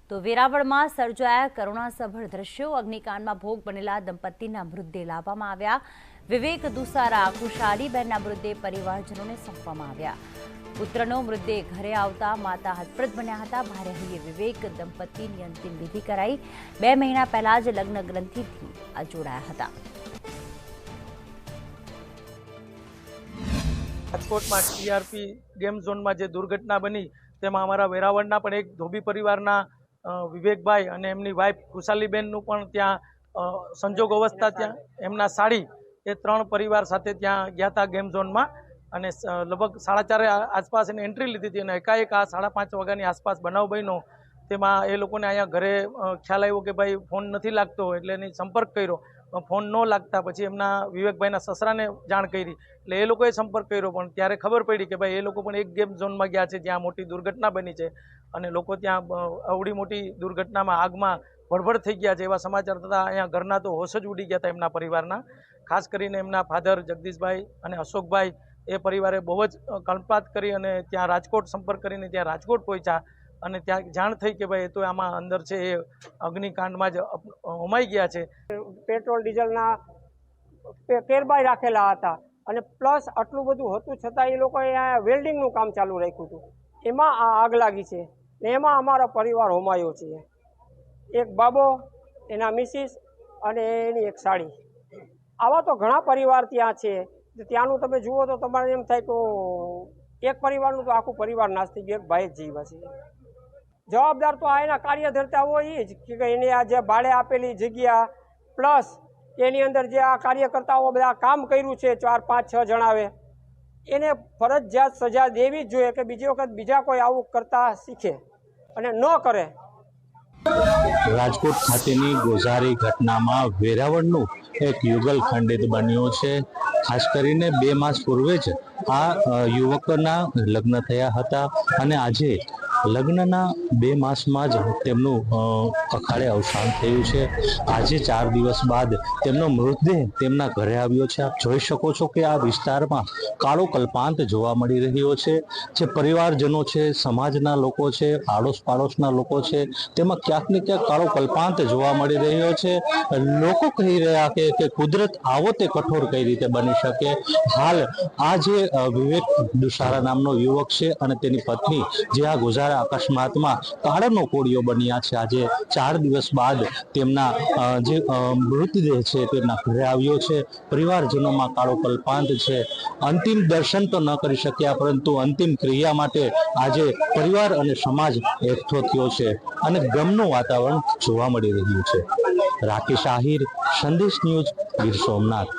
તો વેરાવળમાં સર્જાયા કરુણાસભર દ્રશ્યો। અગ્નિકાંડમાં ભોગ બનેલા દંપતીના મૃતદેહ લાવવામાં આવ્યા। વિવેક દુસારા ખુશાલીબેનના મૃતદેહ પરિવારજનોને સોંપવામાં આવ્યા। પુત્રનો મૃતદેહ ઘરે આવતા માતા હતપ્રત બન્યા હતા। ભારે હૈયે વિવેક દંપતીની અંતિમ વિધિ કરાઈ। 2 મહિના પહેલા જ લગ્ન ગ્રંથિથી જોડાયા હતા। રાજકોટમાં ટીઆરપી ગેમ ઝોનમાં જે દુર્ઘટના બની તેમાં અમારા વેરાવળના પણ એક ધોબી પરિવારના વિવેકભાઈ અને એમની વાઇફ ખુશાલીબેનનું પણ ત્યાં સંજોગ અવસ્થા ત્યાં એમના સાડી એ 3 પરિવાર સાથે ત્યાં ગયા હતા ગેમ ઝોનમાં અને લગભગ 4:30 આસપાસ એની એન્ટ્રી લીધી હતી અને એકાએક આ 5:30 વાગ્યાની આસપાસ બનાવ બન્યો। તેમાં એ લોકોને અહીંયા ઘરે ખ્યાલ આવ્યો કે ભાઈ ફોન નથી લાગતો એટલે એની સંપર્ક કર્યો। ફોન ન લાગતા પછી એમના વિવેકભાઈના સસરાને જાણ કરી એટલે એ લોકોએ સંપર્ક કર્યો પણ ત્યારે ખબર પડી કે ભાઈ એ લોકો પણ એક ગેમ ઝોનમાં ગયા છે જ્યાં મોટી દુર્ઘટના બની છે અને લોકો ત્યાં અવડી મોટી દુર્ઘટનામાં આગમાં ભડભડ થઈ ગયા છે એવા સમાચાર થતા અહીંયા ઘરના તો હોશ જ ઉડી ગયા હતા એમના પરિવારના। ખાસ કરીને એમના ફાધર જગદીશભાઈ અને અશોકભાઈ એ પરિવારે બહુ જ કલ્પાત કરી અને ત્યાં રાજકોટ સંપર્ક કરીને ત્યાં રાજકોટ પહોંચ્યા અને ત્યાં જાણ થઈ કે ભાઈ એ તો આમાં અંદર છે એ અગ્નિકાંડમાં જ હોમાઈ ગયા છે। પેટ્રોલ ડીઝલના કેરબાઈ રાખેલા હતા અને પ્લસ આટલું બધું હતું છતાં એ લોકોએ વેલ્ડિંગનું કામ ચાલુ રાખ્યું હતું। એમાં આ આગ લાગી છે ને એમાં અમારો પરિવાર હોમાયો છે। એક બાબો, એના મિસિસ અને એની એક સાડી, આવા તો ઘણા પરિવાર ત્યાં છે। ત્યાંનું તમે જુઓ તો તમારે એમ થાય તો એક પરિવારનું તો આખું પરિવાર નાશ થઈ ગયું। એક ભાઈ જ જીવા છે। જવાબદાર તો આ એના કાર્યધર્તા હોય એ જ કે એને આ જે ભાડે આપેલી જગ્યા પ્લસ એની અંદર જે આ કાર્યકર્તાઓ બધા કામ કર્યું છે 4, 5, 6 જણાવે એને ફરજિયાત સજા દેવી જ જોઈએ કે બીજી વખત બીજા કોઈ આવું કરતા શીખે અને ન કરે। રાજકોટ ખાતેની ગોઝારી ઘટનામાં વેરાવળનું એક યુગલ ખંડિત બન્યું છે। ખાસ કરીને 2 માસ પૂર્વે જ આ યુવકના લગ્ન થયા હતા અને આજે લગ્નના 2 માસમાં જ તેમનું અખાડે અવસાન થયું છે। આજે 4 દિવસ બાદ તેમનો મૃતદેહ તેમના ઘરે આવ્યો છે। આપ જોઈ શકો છો કે આ વિસ્તારમાં કાળો કલ્પાંત જોવા મળી રહ્યો છે। જે પરિવારજનો છે, સમાજના લોકો છે, આડોશ પાડોશના લોકો છે, તેમાં ક્યાંક ને ક્યાંક કાળો કલ્પાંત જોવા મળી રહ્યો છે। લોકો કહી રહ્યા કે કુદરત આવો તે કઠોર કઈ રીતે બની શકે। હાલ આ જે વિવેક દુસારા નામનો યુવક છે અને તેની પત્ની જે આ ગોઝારા અકસ્માતમાં કાળનો કોળિયો બન્યા છે, આજે 4 દિવસ બાદ તેમના જે મૃતદેહ છે તેમના ઘરે આવ્યો છે। પરિવારજનોમાં કાળો કલ્પાંત છે। અંતિમ દર્શન તો ન કરી શક્યા પરંતુ અંતિમ ક્રિયા માટે આજે પરિવાર અને સમાજ એકઠો થયો છે અને ગમનું વાતાવરણ જોવા મળી રહ્યું છે। રાકેશ આહિર, સંદેશ ન્યૂઝ, ગીર સોમનાથ।